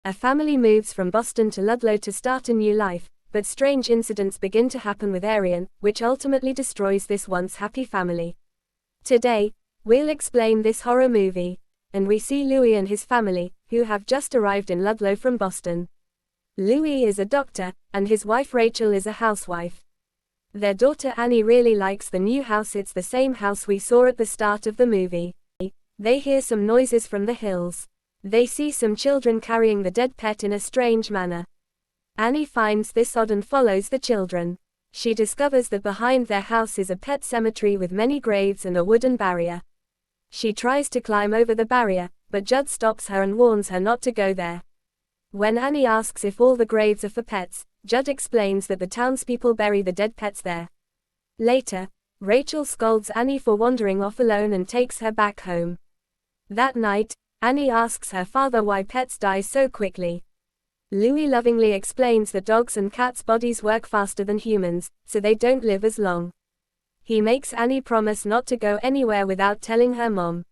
A family moves from Boston to Ludlow to start a new life, but strange incidents begin to happen with Arian, which ultimately destroys this once happy family. Today, we'll explain this horror movie, and we see Louis and his family, who have just arrived in Ludlow from Boston. Louis is a doctor, and his wife Rachel is a housewife. Their daughter Annie really likes the new house. It's the same house we saw at the start of the movie. They hear some noises from the hills. They see some children carrying the dead pet in a strange manner. Annie finds this odd and follows the children. She discovers that behind their house is a pet cemetery with many graves and a wooden barrier. She tries to climb over the barrier, but Judd stops her and warns her not to go there. When Annie asks if all the graves are for pets, Judd explains that the townspeople bury the dead pets there. Later, Rachel scolds Annie for wandering off alone and takes her back home. That night, Annie asks her father why pets die so quickly. Louis lovingly explains that dogs and cats' bodies work faster than humans, so they don't live as long. He makes Annie promise not to go anywhere without telling her mom.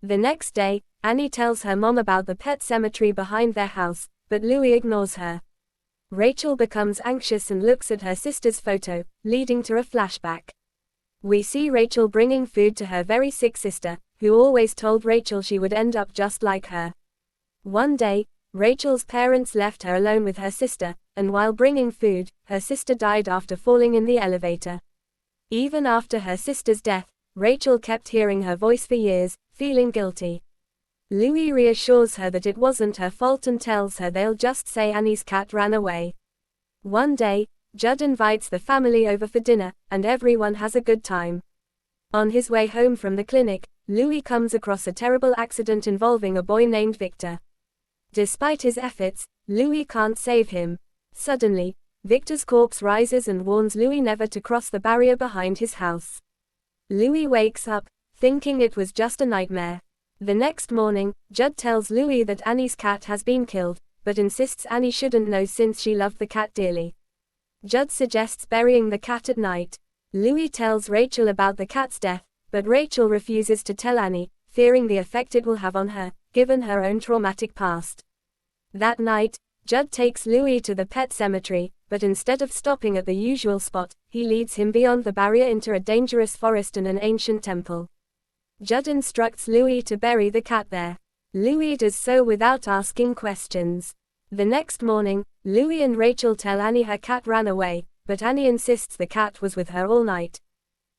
The next day, Annie tells her mom about the pet cemetery behind their house, but Louis ignores her. Rachel becomes anxious and looks at her sister's photo, leading to a flashback. We see Rachel bringing food to her very sick sister, who always told Rachel she would end up just like her. One day, Rachel's parents left her alone with her sister, and while bringing food, her sister died after falling in the elevator. Even after her sister's death, Rachel kept hearing her voice for years, feeling guilty. Louis reassures her that it wasn't her fault and tells her they'll just say Annie's cat ran away. One day, Judd invites the family over for dinner, and everyone has a good time. On his way home from the clinic, Louis comes across a terrible accident involving a boy named Victor. Despite his efforts, Louis can't save him. Suddenly, Victor's corpse rises and warns Louis never to cross the barrier behind his house. Louis wakes up, thinking it was just a nightmare. The next morning, Judd tells Louis that Annie's cat has been killed, but insists Annie shouldn't know since she loved the cat dearly. Judd suggests burying the cat at night. Louis tells Rachel about the cat's death, but Rachel refuses to tell Annie, fearing the effect it will have on her, given her own traumatic past. That night, Judd takes Louis to the pet cemetery, but instead of stopping at the usual spot, he leads him beyond the barrier into a dangerous forest and an ancient temple. Judd instructs Louis to bury the cat there. Louis does so without asking questions. The next morning, Louis and Rachel tell Annie her cat ran away, but Annie insists the cat was with her all night.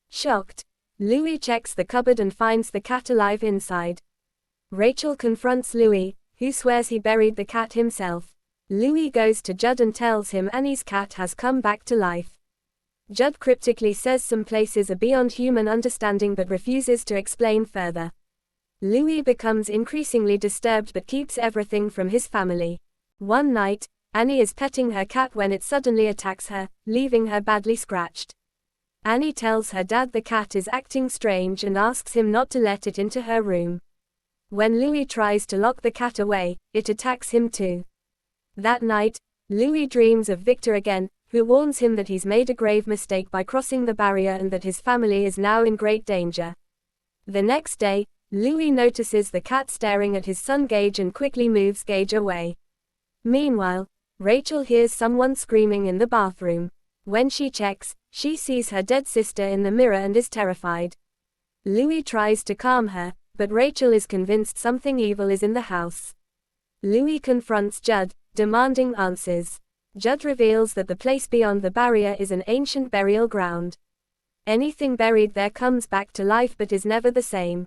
Shocked, Louis checks the cupboard and finds the cat alive inside. Rachel confronts Louis, who swears he buried the cat himself. Louis goes to Judd and tells him Annie's cat has come back to life. Judd cryptically says some places are beyond human understanding but refuses to explain further. Louis becomes increasingly disturbed but keeps everything from his family. One night, Annie is petting her cat when it suddenly attacks her, leaving her badly scratched. Annie tells her dad the cat is acting strange and asks him not to let it into her room. When Louis tries to lock the cat away, it attacks him too. That night, Louis dreams of Victor again, who warns him that he's made a grave mistake by crossing the barrier and that his family is now in great danger. The next day, Louis notices the cat staring at his son Gage and quickly moves Gage away. Meanwhile, Rachel hears someone screaming in the bathroom. When she checks, she sees her dead sister in the mirror and is terrified. Louis tries to calm her, but Rachel is convinced something evil is in the house. Louis confronts Judd, demanding answers. Judd reveals that the place beyond the barrier is an ancient burial ground. Anything buried there comes back to life but is never the same.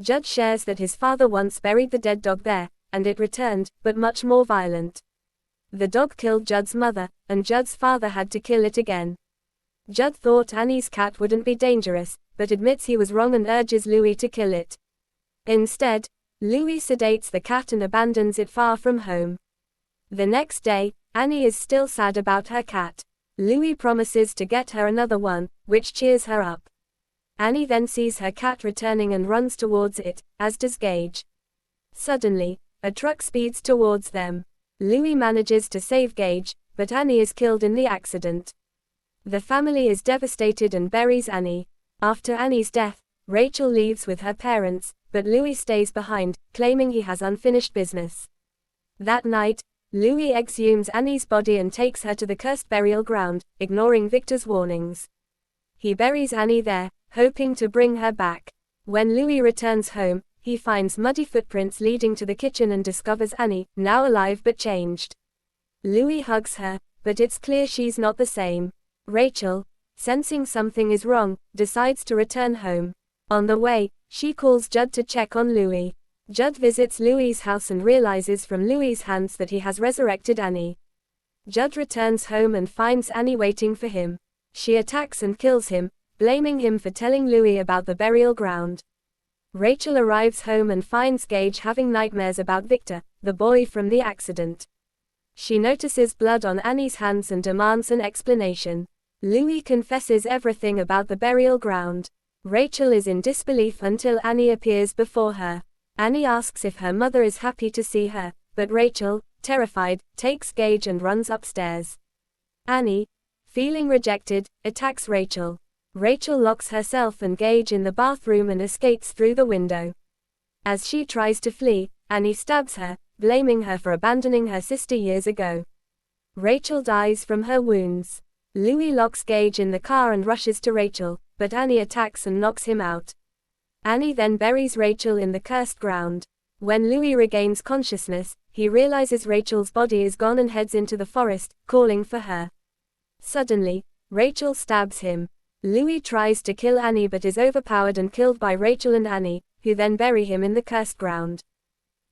Judd shares that his father once buried the dead dog there, and it returned, but much more violent. The dog killed Judd's mother, and Judd's father had to kill it again. Judd thought Annie's cat wouldn't be dangerous, but admits he was wrong and urges Louis to kill it. Instead, Louis sedates the cat and abandons it far from home. The next day, Annie is still sad about her cat. Louis promises to get her another one, which cheers her up. Annie then sees her cat returning and runs towards it, as does Gage. Suddenly, a truck speeds towards them. Louis manages to save Gage, but Annie is killed in the accident. The family is devastated and buries Annie. After Annie's death, Rachel leaves with her parents, but Louis stays behind, claiming he has unfinished business. That night, Louis exhumes Annie's body and takes her to the cursed burial ground, ignoring Victor's warnings. He buries Annie there, hoping to bring her back. When Louis returns home, he finds muddy footprints leading to the kitchen and discovers Annie, now alive but changed. Louis hugs her, but it's clear she's not the same. Rachel, sensing something is wrong, decides to return home. On the way, she calls Judd to check on Louis. Judd visits Louis's house and realizes from Louis's hands that he has resurrected Annie. Judd returns home and finds Annie waiting for him. She attacks and kills him, blaming him for telling Louis about the burial ground. Rachel arrives home and finds Gage having nightmares about Victor, the boy from the accident. She notices blood on Annie's hands and demands an explanation. Louis confesses everything about the burial ground. Rachel is in disbelief until Annie appears before her. Annie asks if her mother is happy to see her, but Rachel, terrified, takes Gage and runs upstairs. Annie, feeling rejected, attacks Rachel. Rachel locks herself and Gage in the bathroom and escapes through the window. As she tries to flee, Annie stabs her, blaming her for abandoning her sister years ago. Rachel dies from her wounds. Louis locks Gage in the car and rushes to Rachel, but Annie attacks and knocks him out. Annie then buries Rachel in the cursed ground. When Louis regains consciousness, he realizes Rachel's body is gone and heads into the forest, calling for her. Suddenly, Rachel stabs him. Louis tries to kill Annie but is overpowered and killed by Rachel and Annie, who then bury him in the cursed ground.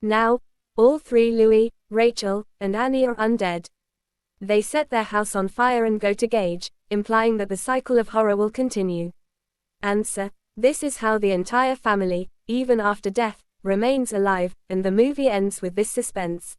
Now, all three Louis, Rachel, and Annie are undead. They set their house on fire and go to Gage, implying that the cycle of horror will continue. Answer: this is how the entire family, even after death, remains alive, and the movie ends with this suspense.